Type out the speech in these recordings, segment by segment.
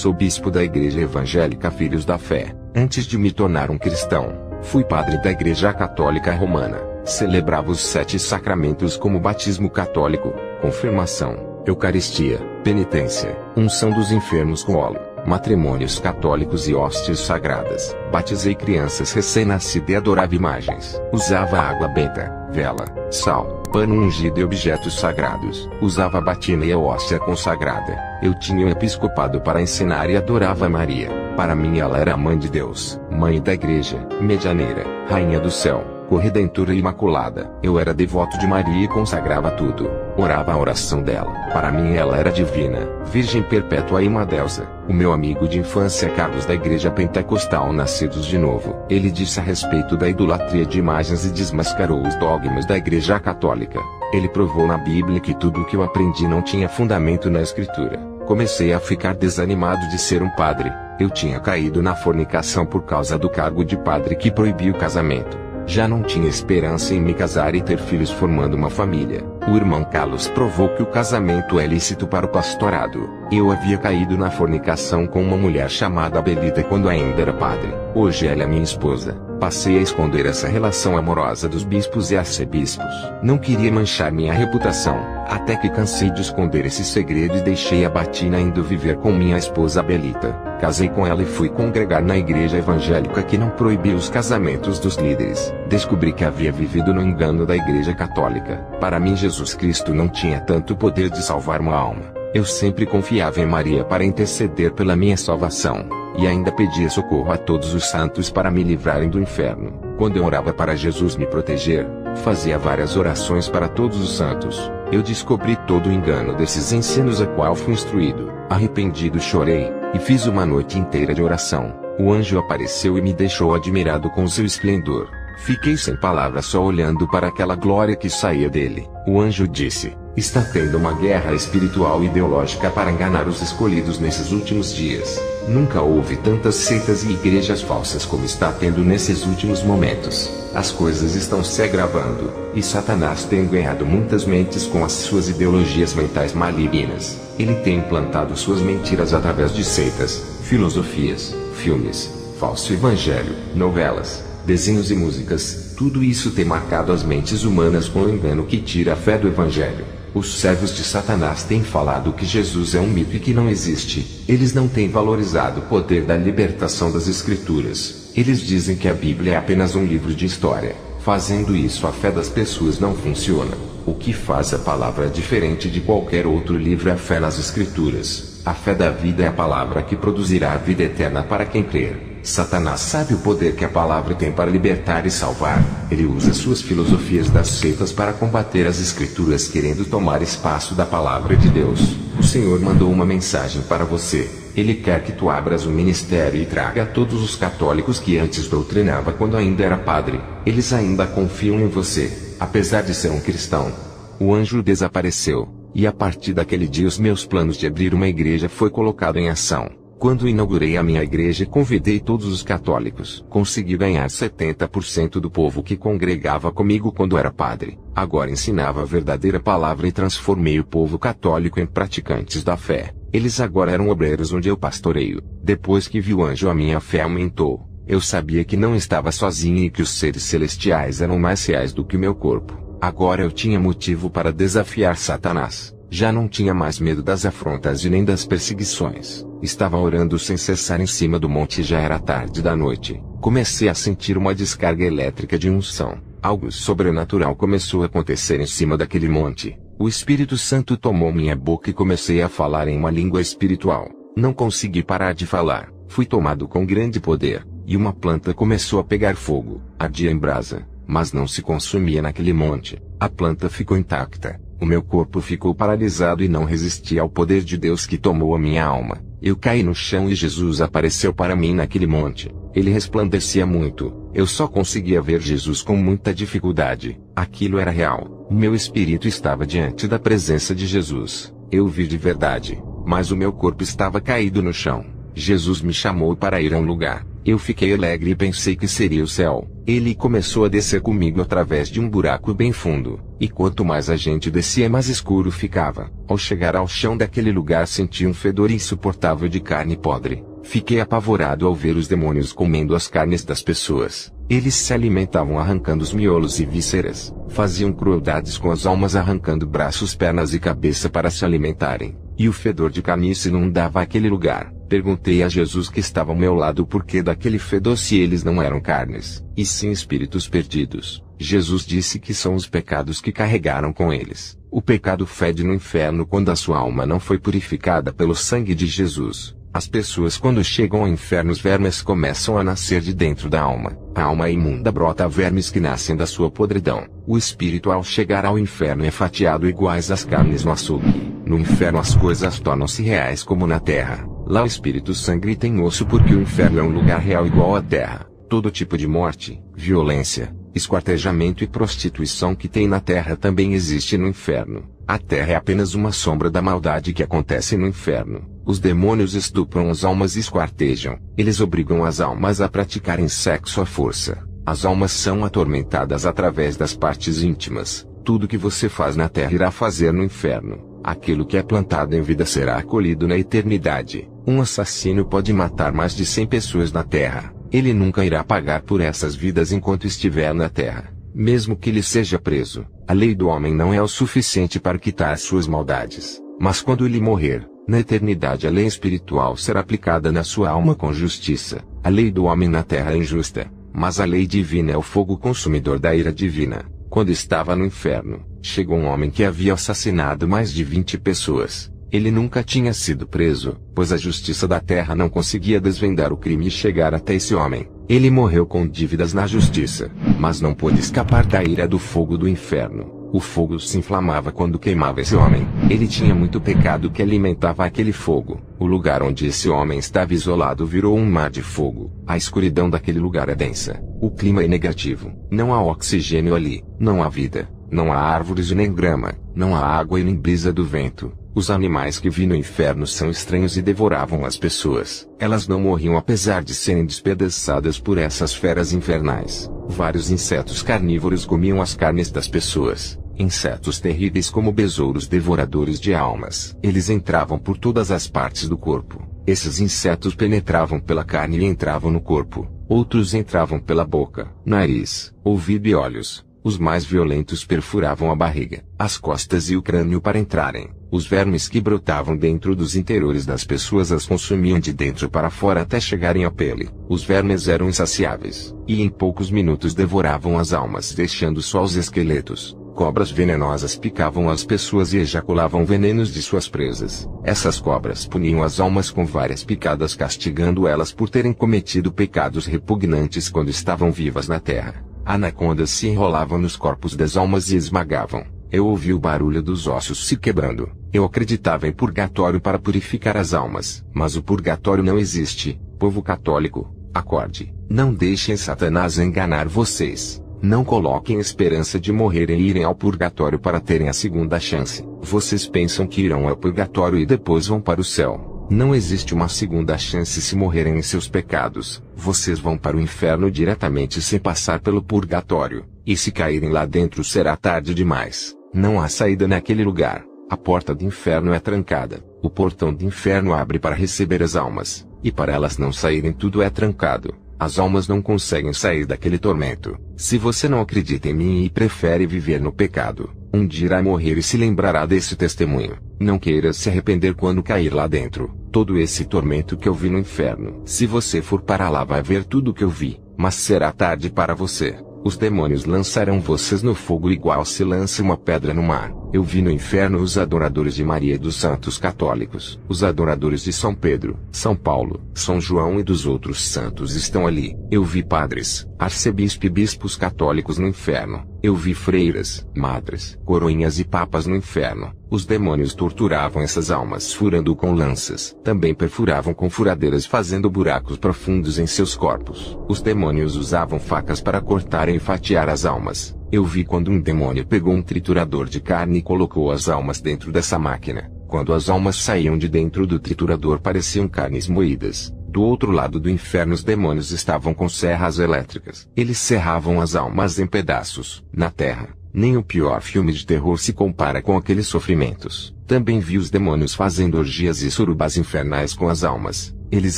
sou bispo da Igreja Evangélica Filhos da Fé. Antes de me tornar um cristão, fui padre da Igreja Católica Romana. Celebrava os 7 sacramentos como batismo católico, confirmação, Eucaristia, penitência, unção dos enfermos com óleo, matrimônios católicos e hóstias sagradas. Batizei crianças recém-nascidas e adorava imagens. Usava água benta, vela, sal, pano ungido e objetos sagrados. Usava a batina e a hóstia consagrada. Eu tinha um episcopado para ensinar e adorava Maria. Para mim ela era a mãe de Deus, mãe da igreja, medianeira, rainha do céu, corredentora imaculada. Eu era devoto de Maria e consagrava tudo. Orava a oração dela. Para mim ela era divina, virgem perpétua e uma deusa. O meu amigo de infância Carlos da Igreja Pentecostal Nascidos de Novo. Ele disse a respeito da idolatria de imagens e desmascarou os dogmas da Igreja Católica. Ele provou na Bíblia que tudo o que eu aprendi não tinha fundamento na Escritura. Comecei a ficar desanimado de ser um padre. Eu tinha caído na fornicação por causa do cargo de padre que proibia o casamento. Já não tinha esperança em me casar e ter filhos formando uma família. O irmão Carlos provou que o casamento é lícito para o pastorado. Eu havia caído na fornicação com uma mulher chamada Belita quando ainda era padre. Hoje ela é minha esposa. Passei a esconder essa relação amorosa dos bispos e arcebispos. Não queria manchar minha reputação, até que cansei de esconder esse segredo e deixei a batina indo viver com minha esposa Belita. Casei com ela e fui congregar na igreja evangélica que não proibia os casamentos dos líderes. Descobri que havia vivido no engano da igreja católica. Para mim Jesus Cristo não tinha tanto poder de salvar uma alma. Eu sempre confiava em Maria para interceder pela minha salvação, e ainda pedia socorro a todos os santos para me livrarem do inferno. Quando eu orava para Jesus me proteger, fazia várias orações para todos os santos. Eu descobri todo o engano desses ensinos a qual fui instruído. Arrependido chorei, e fiz uma noite inteira de oração. O anjo apareceu e me deixou admirado com seu esplendor. Fiquei sem palavras só olhando para aquela glória que saía dele. O anjo disse: está tendo uma guerra espiritual e ideológica para enganar os escolhidos nesses últimos dias. Nunca houve tantas seitas e igrejas falsas como está tendo nesses últimos momentos. As coisas estão se agravando, e Satanás tem ganhado muitas mentes com as suas ideologias mentais malignas. Ele tem implantado suas mentiras através de seitas, filosofias, filmes, falso evangelho, novelas, desenhos e músicas. Tudo isso tem marcado as mentes humanas com o engano que tira a fé do evangelho. Os servos de Satanás têm falado que Jesus é um mito e que não existe. Eles não têm valorizado o poder da libertação das Escrituras. Eles dizem que a Bíblia é apenas um livro de história. Fazendo isso, a fé das pessoas não funciona. O que faz a palavra diferente de qualquer outro livro é a fé nas Escrituras. A fé da vida é a palavra que produzirá a vida eterna para quem crer. Satanás sabe o poder que a palavra tem para libertar e salvar. Ele usa suas filosofias das seitas para combater as Escrituras, querendo tomar espaço da palavra de Deus. O Senhor mandou uma mensagem para você. Ele quer que tu abras o ministério e traga a todos os católicos que antes doutrinava quando ainda era padre. Eles ainda confiam em você, apesar de ser um cristão. O anjo desapareceu, e a partir daquele dia os meus planos de abrir uma igreja foi colocado em ação. Quando inaugurei a minha igreja e convidei todos os católicos, consegui ganhar 70% do povo que congregava comigo quando era padre. Agora ensinava a verdadeira palavra e transformei o povo católico em praticantes da fé. Eles agora eram obreiros onde eu pastoreio. Depois que vi o anjo, a minha fé aumentou. Eu sabia que não estava sozinho e que os seres celestiais eram mais reais do que o meu corpo. Agora eu tinha motivo para desafiar Satanás. Já não tinha mais medo das afrontas e nem das perseguições. Estava orando sem cessar em cima do monte e já era tarde da noite. Comecei a sentir uma descarga elétrica de unção. Algo sobrenatural começou a acontecer em cima daquele monte. O Espírito Santo tomou minha boca e comecei a falar em uma língua espiritual. Não consegui parar de falar. Fui tomado com grande poder, e uma planta começou a pegar fogo. Ardia em brasa, mas não se consumia naquele monte. A planta ficou intacta. O meu corpo ficou paralisado e não resistia ao poder de Deus que tomou a minha alma. Eu caí no chão e Jesus apareceu para mim naquele monte. Ele resplandecia muito. Eu só conseguia ver Jesus com muita dificuldade. Aquilo era real. O meu espírito estava diante da presença de Jesus. Eu vi de verdade, mas o meu corpo estava caído no chão. Jesus me chamou para ir a um lugar. Eu fiquei alegre e pensei que seria o céu. Ele começou a descer comigo através de um buraco bem fundo, E quanto mais a gente descia, mais escuro ficava. Ao chegar ao chão daquele lugar, senti um fedor insuportável de carne podre. Fiquei apavorado ao ver os demônios comendo as carnes das pessoas. Eles se alimentavam arrancando os miolos e vísceras. Faziam crueldades com as almas, arrancando braços, pernas e cabeça para se alimentarem. E o fedor de carniça inundava aquele lugar. Perguntei a Jesus, que estava ao meu lado, o porquê daquele fedor, se eles não eram carnes, e sim espíritos perdidos. Jesus disse que são os pecados que carregaram com eles. O pecado fede no inferno quando a sua alma não foi purificada pelo sangue de Jesus. As pessoas, quando chegam ao inferno, os vermes começam a nascer de dentro da alma. A alma imunda brota vermes que nascem da sua podridão. O espírito, ao chegar ao inferno, é fatiado iguais às carnes no açougue. No inferno as coisas tornam-se reais como na terra. Lá o espírito sangra e tem osso, porque o inferno é um lugar real igual à terra. Todo tipo de morte, violência, esquartejamento e prostituição que tem na terra também existe no inferno. A terra é apenas uma sombra da maldade que acontece no inferno. Os demônios estupram as almas e esquartejam. Eles obrigam as almas a praticarem sexo à força. As almas são atormentadas através das partes íntimas. Tudo que você faz na terra irá fazer no inferno. Aquilo que é plantado em vida será colhido na eternidade. Um assassino pode matar mais de 100 pessoas na terra. Ele nunca irá pagar por essas vidas enquanto estiver na terra. Mesmo que ele seja preso, a lei do homem não é o suficiente para quitar suas maldades. Mas quando ele morrer, na eternidade a lei espiritual será aplicada na sua alma com justiça. A lei do homem na terra é injusta, mas a lei divina é o fogo consumidor da ira divina. Quando estava no inferno, chegou um homem que havia assassinado mais de 20 pessoas. Ele nunca tinha sido preso, pois a justiça da terra não conseguia desvendar o crime e chegar até esse homem. Ele morreu com dívidas na justiça, mas não pôde escapar da ira do fogo do inferno. O fogo se inflamava quando queimava esse homem. Ele tinha muito pecado que alimentava aquele fogo. O lugar onde esse homem estava isolado virou um mar de fogo. A escuridão daquele lugar é densa. O clima é negativo. Não há oxigênio ali. Não há vida. Não há árvores e nem grama. Não há água e nem brisa do vento. Os animais que vi no inferno são estranhos e devoravam as pessoas. Elas não morriam apesar de serem despedaçadas por essas feras infernais. Vários insetos carnívoros comiam as carnes das pessoas. Insetos terríveis como besouros devoradores de almas. Eles entravam por todas as partes do corpo. Esses insetos penetravam pela carne e entravam no corpo. Outros entravam pela boca, nariz, ouvido e olhos. Os mais violentos perfuravam a barriga, as costas e o crânio para entrarem. Os vermes que brotavam dentro dos interiores das pessoas as consumiam de dentro para fora até chegarem à pele. Os vermes eram insaciáveis, e em poucos minutos devoravam as almas, deixando só os esqueletos. Cobras venenosas picavam as pessoas e ejaculavam venenos de suas presas. Essas cobras puniam as almas com várias picadas, castigando elas por terem cometido pecados repugnantes quando estavam vivas na terra. Anacondas se enrolavam nos corpos das almas e esmagavam. Eu ouvi o barulho dos ossos se quebrando. Eu acreditava em purgatório para purificar as almas. Mas o purgatório não existe. Povo católico, acorde. Não deixem Satanás enganar vocês. Não coloquem esperança de morrerem e irem ao purgatório para terem a segunda chance. Vocês pensam que irão ao purgatório e depois vão para o céu. Não existe uma segunda chance se morrerem em seus pecados. Vocês vão para o inferno diretamente sem passar pelo purgatório. E se caírem lá dentro será tarde demais. Não há saída naquele lugar. A porta do inferno é trancada. O portão do inferno abre para receber as almas. E para elas não saírem tudo é trancado. As almas não conseguem sair daquele tormento. Se você não acredita em mim e prefere viver no pecado, um dia irá morrer e se lembrará desse testemunho. Não queira se arrepender quando cair lá dentro. Todo esse tormento que eu vi no inferno. Se você for para lá vai ver tudo o que eu vi, mas será tarde para você. Os demônios lançarão vocês no fogo igual se lança uma pedra no mar. Eu vi no inferno os adoradores de Maria e dos santos católicos. Os adoradores de São Pedro, São Paulo, São João e dos outros santos estão ali. Eu vi padres, arcebispo e bispos católicos no inferno. Eu vi freiras, madres, coroinhas e papas no inferno. Os demônios torturavam essas almas furando com lanças. Também perfuravam com furadeiras fazendo buracos profundos em seus corpos. Os demônios usavam facas para cortar e fatiar as almas. Eu vi quando um demônio pegou um triturador de carne e colocou as almas dentro dessa máquina. Quando as almas saíam de dentro do triturador pareciam carnes moídas. Do outro lado do inferno os demônios estavam com serras elétricas. Eles serravam as almas em pedaços. Na terra, Nem o pior filme de terror se compara com aqueles sofrimentos. Também vi os demônios fazendo orgias e surubas infernais com as almas. Eles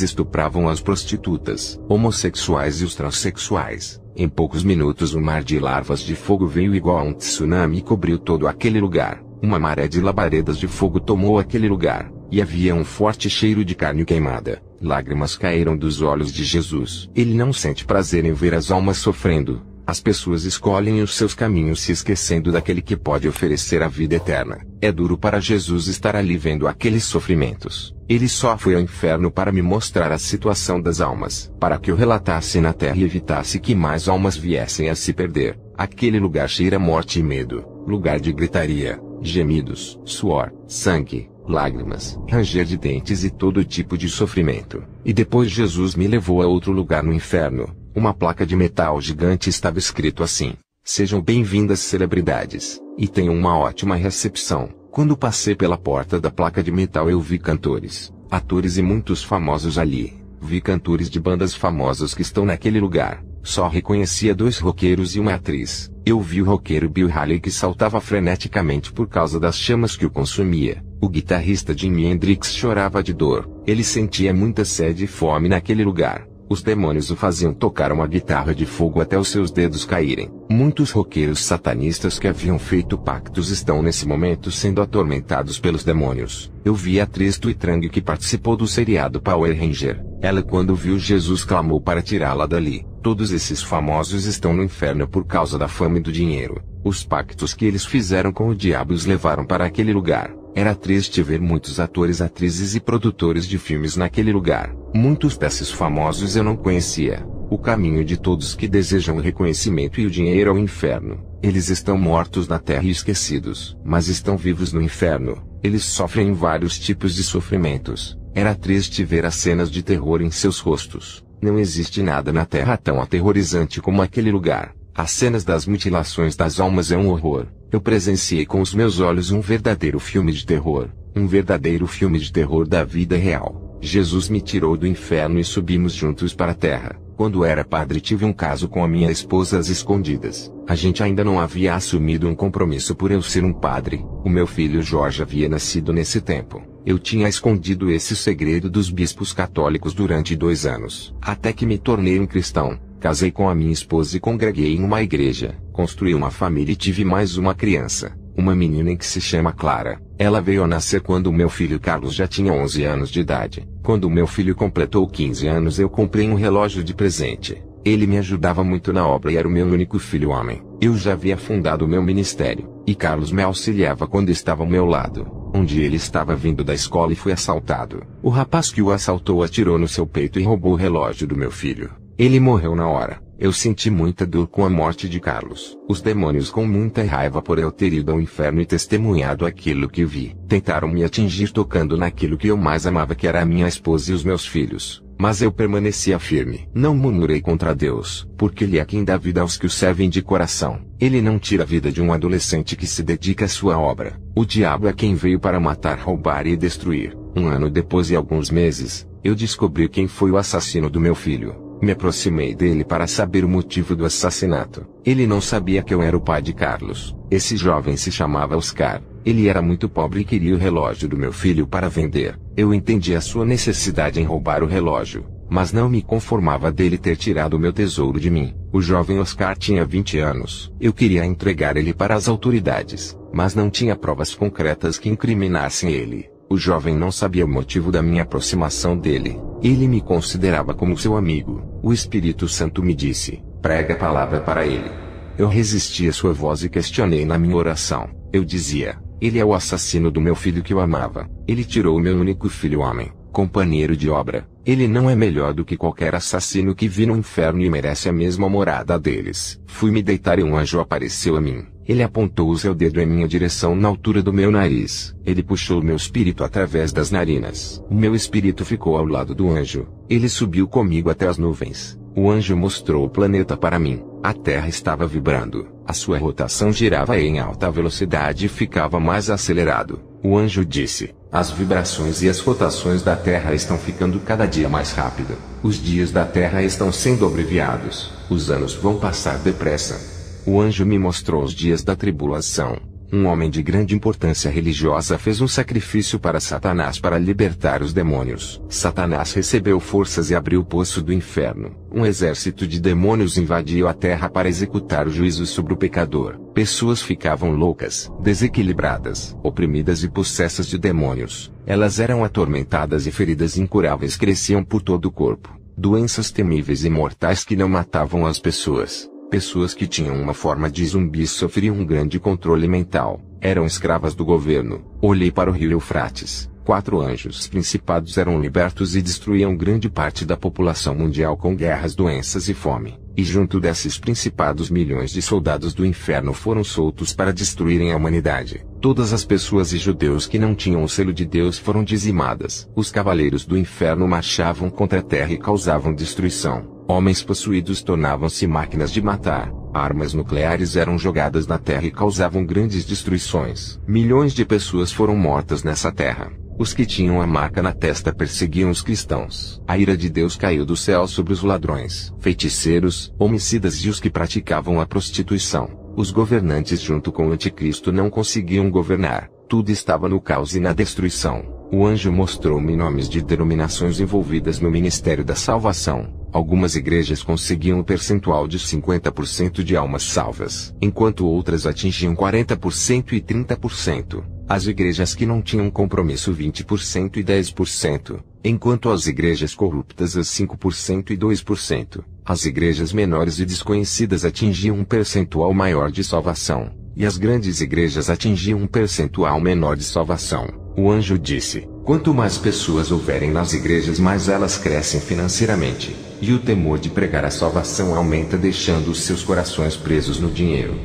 estupravam as prostitutas, homossexuais e os transexuais. Em poucos minutos um mar de larvas de fogo veio igual a um tsunami e cobriu todo aquele lugar. Uma maré de labaredas de fogo tomou aquele lugar, e havia um forte cheiro de carne queimada. Lágrimas caíram dos olhos de Jesus. Ele não sente prazer em ver as almas sofrendo. As pessoas escolhem os seus caminhos se esquecendo daquele que pode oferecer a vida eterna. É duro para Jesus estar ali vendo aqueles sofrimentos. Ele só foi ao inferno para me mostrar a situação das almas, para que eu relatasse na terra e evitasse que mais almas viessem a se perder. Aquele lugar cheira morte e medo, lugar de gritaria, gemidos, suor, sangue, lágrimas, ranger de dentes e todo tipo de sofrimento. E depois Jesus me levou a outro lugar no inferno. Uma placa de metal gigante estava escrito assim: sejam bem-vindas celebridades, e tenham uma ótima recepção. Quando passei pela porta da placa de metal eu vi cantores, atores e muitos famosos ali. Vi cantores de bandas famosas que estão naquele lugar. Só reconhecia 2 roqueiros e uma atriz. Eu vi o roqueiro Bill Haley que saltava freneticamente por causa das chamas que o consumia. O guitarrista Jimi Hendrix chorava de dor. Ele sentia muita sede e fome naquele lugar. Os demônios o faziam tocar uma guitarra de fogo até os seus dedos caírem. Muitos roqueiros satanistas que haviam feito pactos estão nesse momento sendo atormentados pelos demônios. Eu vi a atriz Tui Trang que participou do seriado Power Ranger. Ela, quando viu Jesus, clamou para tirá-la dali. Todos esses famosos estão no inferno por causa da fama e do dinheiro. Os pactos que eles fizeram com o diabo os levaram para aquele lugar. Era triste ver muitos atores, atrizes e produtores de filmes naquele lugar. Muitos desses famosos eu não conhecia. O caminho de todos que desejam o reconhecimento e o dinheiro ao inferno. Eles estão mortos na terra e esquecidos, mas estão vivos no inferno. Eles sofrem vários tipos de sofrimentos. Era triste ver as cenas de terror em seus rostos. Não existe nada na terra tão aterrorizante como aquele lugar. As cenas das mutilações das almas é um horror. Eu presenciei com os meus olhos um verdadeiro filme de terror. Um verdadeiro filme de terror da vida real. Jesus me tirou do inferno e subimos juntos para a terra. Quando era padre tive um caso com a minha esposa às escondidas. A gente ainda não havia assumido um compromisso por eu ser um padre. O meu filho Jorge havia nascido nesse tempo. Eu tinha escondido esse segredo dos bispos católicos durante 2 anos. Até que me tornei um cristão. Casei com a minha esposa e congreguei em uma igreja. Construí uma família e tive mais uma criança. Uma menina que se chama Clara. Ela veio a nascer quando o meu filho Carlos já tinha 11 anos de idade. Quando o meu filho completou 15 anos eu comprei um relógio de presente. Ele me ajudava muito na obra e era o meu único filho homem. Eu já havia fundado o meu ministério, e Carlos me auxiliava quando estava ao meu lado. Um dia ele estava vindo da escola e foi assaltado. O rapaz que o assaltou atirou no seu peito e roubou o relógio do meu filho. Ele morreu na hora. Eu senti muita dor com a morte de Carlos. Os demônios, com muita raiva por eu ter ido ao inferno e testemunhado aquilo que vi, tentaram me atingir tocando naquilo que eu mais amava, que era a minha esposa e os meus filhos. Mas eu permanecia firme. Não murmurei contra Deus, porque Ele é quem dá vida aos que o servem de coração. Ele não tira a vida de um adolescente que se dedica à sua obra. O diabo é quem veio para matar, roubar e destruir. 1 ano depois e alguns meses, eu descobri quem foi o assassino do meu filho. Me aproximei dele para saber o motivo do assassinato. Ele não sabia que eu era o pai de Carlos. Esse jovem se chamava Oscar. Ele era muito pobre e queria o relógio do meu filho para vender. Eu entendi a sua necessidade em roubar o relógio, mas não me conformava dele ter tirado o meu tesouro de mim. O jovem Oscar tinha 20 anos. Eu queria entregar ele para as autoridades, mas não tinha provas concretas que incriminassem ele. O jovem não sabia o motivo da minha aproximação dele. Ele me considerava como seu amigo. O Espírito Santo me disse: prega a palavra para ele. Eu resisti à sua voz e questionei na minha oração. Eu dizia: ele é o assassino do meu filho que eu amava. Ele tirou o meu único filho homem, companheiro de obra. Ele não é melhor do que qualquer assassino que vi no inferno e merece a mesma morada deles. Fui me deitar e um anjo apareceu a mim. Ele apontou o seu dedo em minha direção na altura do meu nariz. Ele puxou meu espírito através das narinas. O meu espírito ficou ao lado do anjo. Ele subiu comigo até as nuvens. O anjo mostrou o planeta para mim. A Terra estava vibrando. A sua rotação girava em alta velocidade e ficava mais acelerado. O anjo disse: as vibrações e as rotações da Terra estão ficando cada dia mais rápido. Os dias da Terra estão sendo abreviados. Os anos vão passar depressa. O anjo me mostrou os dias da tribulação. Um homem de grande importância religiosa fez um sacrifício para Satanás para libertar os demônios. Satanás recebeu forças e abriu o poço do inferno. Um exército de demônios invadiu a terra para executar o juízo sobre o pecador. Pessoas ficavam loucas, desequilibradas, oprimidas e possessas de demônios. Elas eram atormentadas e feridas incuráveis cresciam por todo o corpo. Doenças temíveis e mortais que não matavam as pessoas. Pessoas que tinham uma forma de zumbi sofriam um grande controle mental. Eram escravas do governo. Olhei para o rio Eufrates. 4 anjos principados eram libertos e destruíam grande parte da população mundial com guerras, doenças e fome. E junto desses principados milhões de soldados do inferno foram soltos para destruírem a humanidade. Todas as pessoas e judeus que não tinham o selo de Deus foram dizimadas. Os cavaleiros do inferno marchavam contra a terra e causavam destruição. Homens possuídos tornavam-se máquinas de matar. Armas nucleares eram jogadas na terra e causavam grandes destruições. Milhões de pessoas foram mortas nessa terra. Os que tinham a marca na testa perseguiam os cristãos. A ira de Deus caiu do céu sobre os ladrões, feiticeiros, homicidas e os que praticavam a prostituição. Os governantes junto com o anticristo não conseguiam governar. Tudo estava no caos e na destruição. O anjo mostrou-me nomes de denominações envolvidas no ministério da salvação. Algumas igrejas conseguiam um percentual de 50% de almas salvas, enquanto outras atingiam 40% e 30%. As igrejas que não tinham compromisso 20% e 10%, enquanto as igrejas corruptas as 5% e 2%. As igrejas menores e desconhecidas atingiam um percentual maior de salvação, e as grandes igrejas atingiam um percentual menor de salvação. O anjo disse: quanto mais pessoas houverem nas igrejas, mais elas crescem financeiramente, e o temor de pregar a salvação aumenta, deixando os seus corações presos no dinheiro.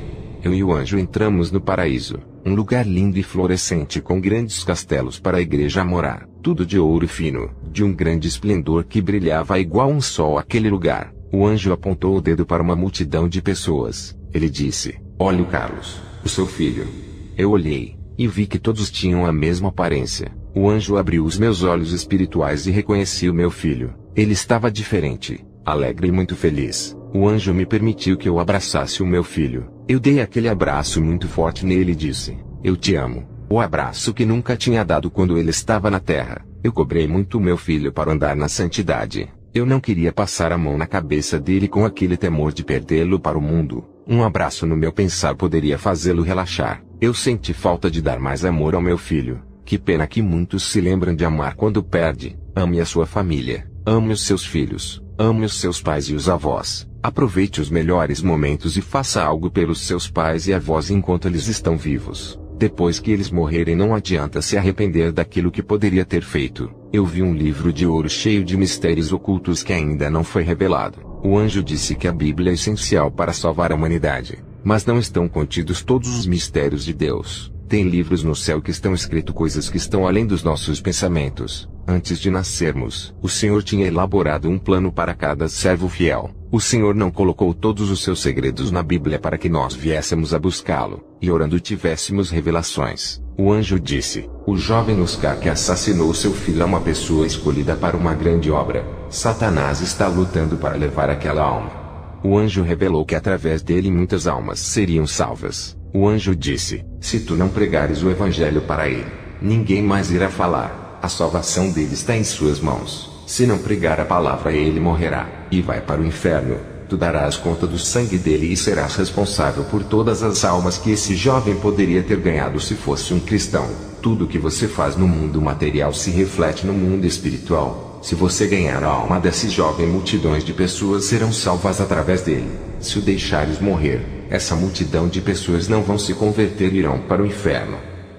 Eu e o anjo entramos no paraíso, um lugar lindo e florescente com grandes castelos para a igreja morar, tudo de ouro fino, de um grande esplendor que brilhava igual um sol aquele lugar. O anjo apontou o dedo para uma multidão de pessoas. Ele disse: olhe o Carlos, o seu filho. Eu olhei, e vi que todos tinham a mesma aparência. O anjo abriu os meus olhos espirituais e reconheci o meu filho. Ele estava diferente, alegre e muito feliz. O anjo me permitiu que eu abraçasse o meu filho. Eu dei aquele abraço muito forte nele e disse: eu te amo. O abraço que nunca tinha dado quando ele estava na terra. Eu cobrei muito o meu filho para andar na santidade. Eu não queria passar a mão na cabeça dele com aquele temor de perdê-lo para o mundo. Um abraço no meu pensar poderia fazê-lo relaxar. Eu senti falta de dar mais amor ao meu filho. Que pena que muitos se lembram de amar quando perde. Ame a sua família. Ame os seus filhos. Ame os seus pais e os avós. Aproveite os melhores momentos e faça algo pelos seus pais e avós enquanto eles estão vivos. Depois que eles morrerem, não adianta se arrepender daquilo que poderia ter feito. Eu vi um livro de ouro cheio de mistérios ocultos que ainda não foi revelado. O anjo disse que a Bíblia é essencial para salvar a humanidade, mas não estão contidos todos os mistérios de Deus. Tem livros no céu que estão escritos coisas que estão além dos nossos pensamentos. Antes de nascermos, o Senhor tinha elaborado um plano para cada servo fiel. O Senhor não colocou todos os seus segredos na Bíblia para que nós viéssemos a buscá-lo, e orando tivéssemos revelações. O anjo disse: o jovem Oscar que assassinou seu filho é uma pessoa escolhida para uma grande obra. Satanás está lutando para levar aquela alma. O anjo revelou que através dele muitas almas seriam salvas. O anjo disse: se tu não pregares o evangelho para ele, ninguém mais irá falar. A salvação dele está em suas mãos. Se não pregar a palavra, ele morrerá, e vai para o inferno. Tu darás conta do sangue dele e serás responsável por todas as almas que esse jovem poderia ter ganhado se fosse um cristão. Tudo que você faz no mundo material se reflete no mundo espiritual. Se você ganhar a alma desse jovem, multidões de pessoas serão salvas através dele. Se o deixares morrer, essa multidão de pessoas não vão se converter e irão para o inferno.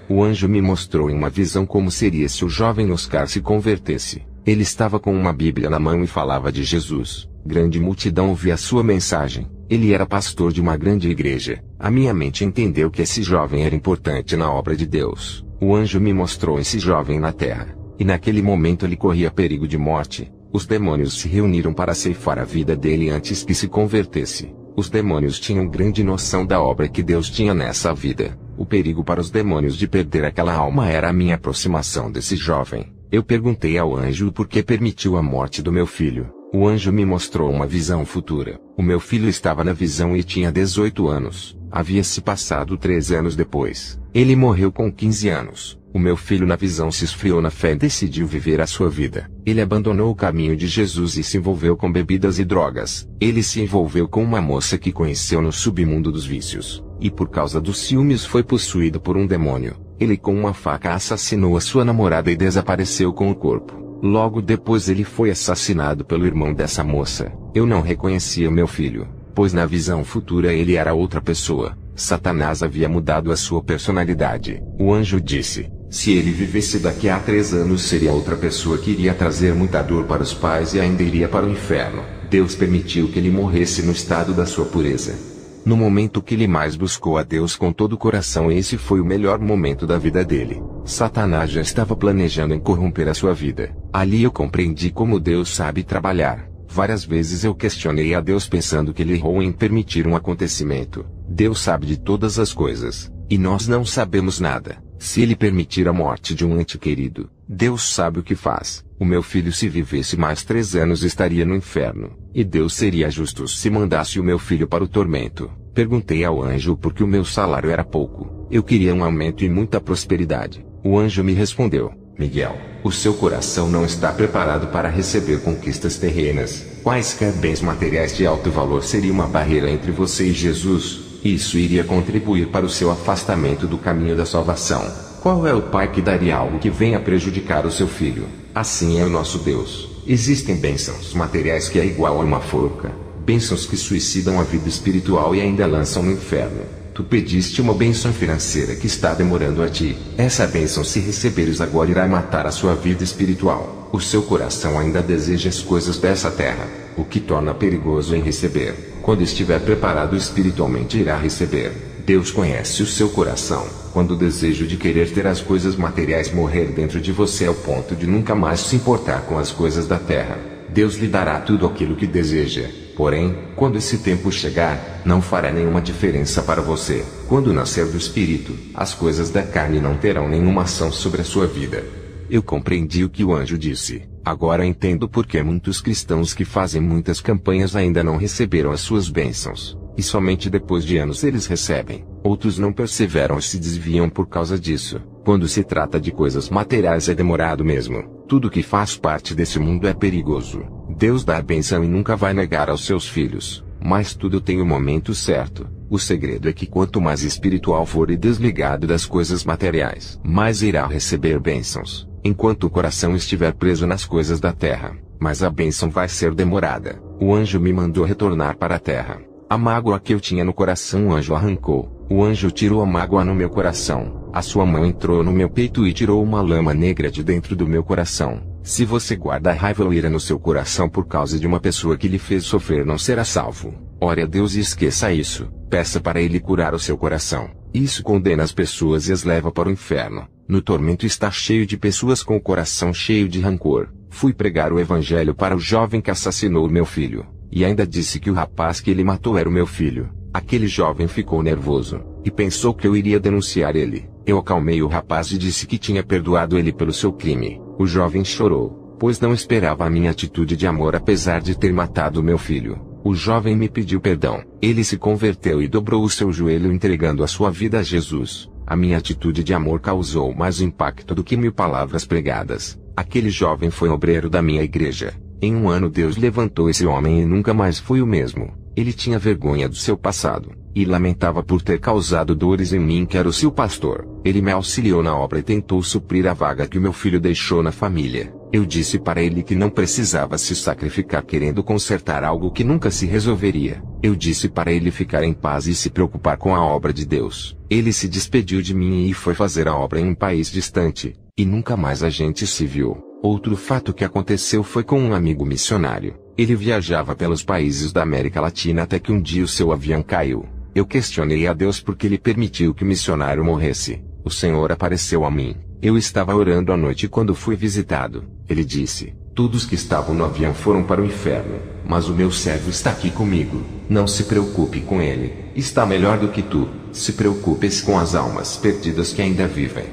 O anjo me mostrou em uma visão como seria se o jovem Oscar se convertesse. Ele estava com uma Bíblia na mão e falava de Jesus. Grande multidão ouvia sua mensagem. Ele era pastor de uma grande igreja. A minha mente entendeu que esse jovem era importante na obra de Deus. O anjo me mostrou esse jovem na terra. E naquele momento ele corria perigo de morte. Os demônios se reuniram para ceifar a vida dele antes que se convertesse. Os demônios tinham grande noção da obra que Deus tinha nessa vida. O perigo para os demônios de perder aquela alma era a minha aproximação desse jovem. Eu perguntei ao anjo por que permitiu a morte do meu filho. O anjo me mostrou uma visão futura. O meu filho estava na visão e tinha 18 anos. Havia-se passado 3 anos depois. Ele morreu com 15 anos. O meu filho na visão se esfriou na fé e decidiu viver a sua vida. Ele abandonou o caminho de Jesus e se envolveu com bebidas e drogas. Ele se envolveu com uma moça que conheceu no submundo dos vícios. E por causa dos ciúmes foi possuído por um demônio. Ele com uma faca assassinou a sua namorada e desapareceu com o corpo. Logo depois ele foi assassinado pelo irmão dessa moça. Eu não reconhecia meu filho, pois na visão futura ele era outra pessoa. Satanás havia mudado a sua personalidade. O anjo disse: se ele vivesse daqui a 3 anos seria outra pessoa que iria trazer muita dor para os pais e ainda iria para o inferno. Deus permitiu que ele morresse no estado da sua pureza. No momento que ele mais buscou a Deus com todo o coração, esse foi o melhor momento da vida dele. Satanás já estava planejando em corromper a sua vida. Ali eu compreendi como Deus sabe trabalhar. Várias vezes eu questionei a Deus pensando que ele errou em permitir um acontecimento. Deus sabe de todas as coisas, e nós não sabemos nada. Se ele permitir a morte de um ente querido, Deus sabe o que faz. O meu filho, se vivesse mais 3 anos, estaria no inferno. E Deus seria justo se mandasse o meu filho para o tormento. Perguntei ao anjo por que o meu salário era pouco. Eu queria um aumento e muita prosperidade. O anjo me respondeu: Miguel, o seu coração não está preparado para receber conquistas terrenas. Quaisquer bens materiais de alto valor seria uma barreira entre você e Jesus. Isso iria contribuir para o seu afastamento do caminho da salvação. Qual é o pai que daria algo que venha prejudicar o seu filho? Assim é o nosso Deus. Existem bênçãos materiais que é igual a uma forca. Bênçãos que suicidam a vida espiritual e ainda lançam no inferno. Tu pediste uma bênção financeira que está demorando a ti. Essa bênção, se receberes agora, irá matar a sua vida espiritual. O seu coração ainda deseja as coisas dessa terra, o que torna perigoso em receber. Quando estiver preparado espiritualmente, irá receber. Deus conhece o seu coração. Quando o desejo de querer ter as coisas materiais morrer dentro de você ao ponto de nunca mais se importar com as coisas da terra, Deus lhe dará tudo aquilo que deseja. Porém, quando esse tempo chegar, não fará nenhuma diferença para você. Quando nascer do Espírito, as coisas da carne não terão nenhuma ação sobre a sua vida. Eu compreendi o que o anjo disse. Agora entendo por que muitos cristãos que fazem muitas campanhas ainda não receberam as suas bênçãos. E somente depois de anos eles recebem. Outros não perseveram e se desviam por causa disso. Quando se trata de coisas materiais é demorado mesmo. Tudo que faz parte desse mundo é perigoso. Deus dá a bênção e nunca vai negar aos seus filhos. Mas tudo tem o momento certo. O segredo é que quanto mais espiritual for e desligado das coisas materiais, mais irá receber bênçãos. Enquanto o coração estiver preso nas coisas da terra, mas a bênção vai ser demorada. O anjo me mandou retornar para a terra. A mágoa que eu tinha no coração o anjo arrancou. O anjo tirou a mágoa no meu coração. A sua mão entrou no meu peito e tirou uma lama negra de dentro do meu coração. Se você guarda raiva ou ira no seu coração por causa de uma pessoa que lhe fez sofrer, não será salvo. Ore a Deus e esqueça isso. Peça para Ele curar o seu coração. Isso condena as pessoas e as leva para o inferno. No tormento está cheio de pessoas com o coração cheio de rancor. Fui pregar o evangelho para o jovem que assassinou meu filho. E ainda disse que o rapaz que ele matou era o meu filho. Aquele jovem ficou nervoso, e pensou que eu iria denunciar ele. Eu acalmei o rapaz e disse que tinha perdoado ele pelo seu crime. O jovem chorou, pois não esperava a minha atitude de amor apesar de ter matado meu filho. O jovem me pediu perdão. Ele se converteu e dobrou o seu joelho entregando a sua vida a Jesus. A minha atitude de amor causou mais impacto do que 1000 palavras pregadas. Aquele jovem foi obreiro da minha igreja. Em um ano Deus levantou esse homem e nunca mais foi o mesmo. Ele tinha vergonha do seu passado, e lamentava por ter causado dores em mim que era o seu pastor. Ele me auxiliou na obra e tentou suprir a vaga que o meu filho deixou na família. Eu disse para ele que não precisava se sacrificar querendo consertar algo que nunca se resolveria. Eu disse para ele ficar em paz e se preocupar com a obra de Deus. Ele se despediu de mim e foi fazer a obra em um país distante, e nunca mais a gente se viu. Outro fato que aconteceu foi com um amigo missionário. Ele viajava pelos países da América Latina até que um dia o seu avião caiu. Eu questionei a Deus porque ele permitiu que o missionário morresse. O Senhor apareceu a mim. Eu estava orando à noite quando fui visitado. Ele disse: todos que estavam no avião foram para o inferno, mas o meu servo está aqui comigo. Não se preocupe com ele. Está melhor do que tu. Se preocupes com as almas perdidas que ainda vivem.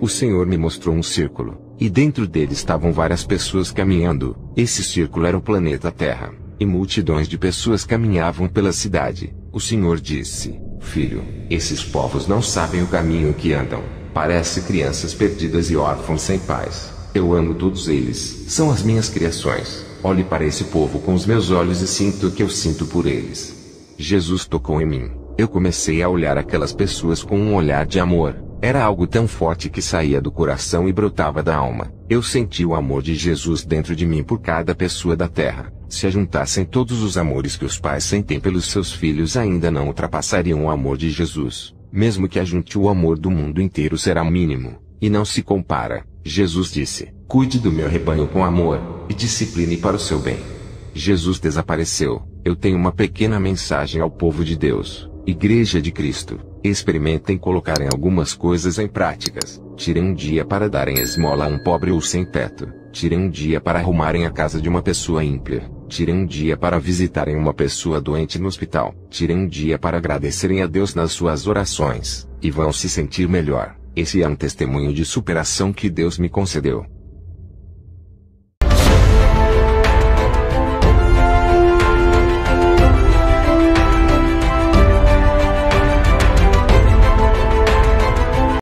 O Senhor me mostrou um círculo. e dentro dele estavam várias pessoas caminhando. Esse círculo era o planeta Terra, e multidões de pessoas caminhavam pela cidade. O Senhor disse: Filho, esses povos não sabem o caminho que andam. Parece crianças perdidas e órfãos sem pais. Eu amo todos eles, são as minhas criações. Olhe para esse povo com os meus olhos e sinto o que eu sinto por eles. Jesus tocou em mim. Eu comecei a olhar aquelas pessoas com um olhar de amor. Era algo tão forte que saía do coração e brotava da alma. Eu senti o amor de Jesus dentro de mim por cada pessoa da terra. Se ajuntassem todos os amores que os pais sentem pelos seus filhos, ainda não ultrapassariam o amor de Jesus. Mesmo que ajunte o amor do mundo inteiro, será mínimo, e não se compara. Jesus disse: Cuide do meu rebanho com amor, e discipline para o seu bem. Jesus desapareceu. Eu tenho uma pequena mensagem ao povo de Deus. Igreja de Cristo, experimentem colocarem algumas coisas em práticas. Tirem um dia para darem esmola a um pobre ou sem teto. Tirem um dia para arrumarem a casa de uma pessoa ímpia. Tirem um dia para visitarem uma pessoa doente no hospital. Tirem um dia para agradecerem a Deus nas suas orações, e vão se sentir melhor. Esse é um testemunho de superação que Deus me concedeu.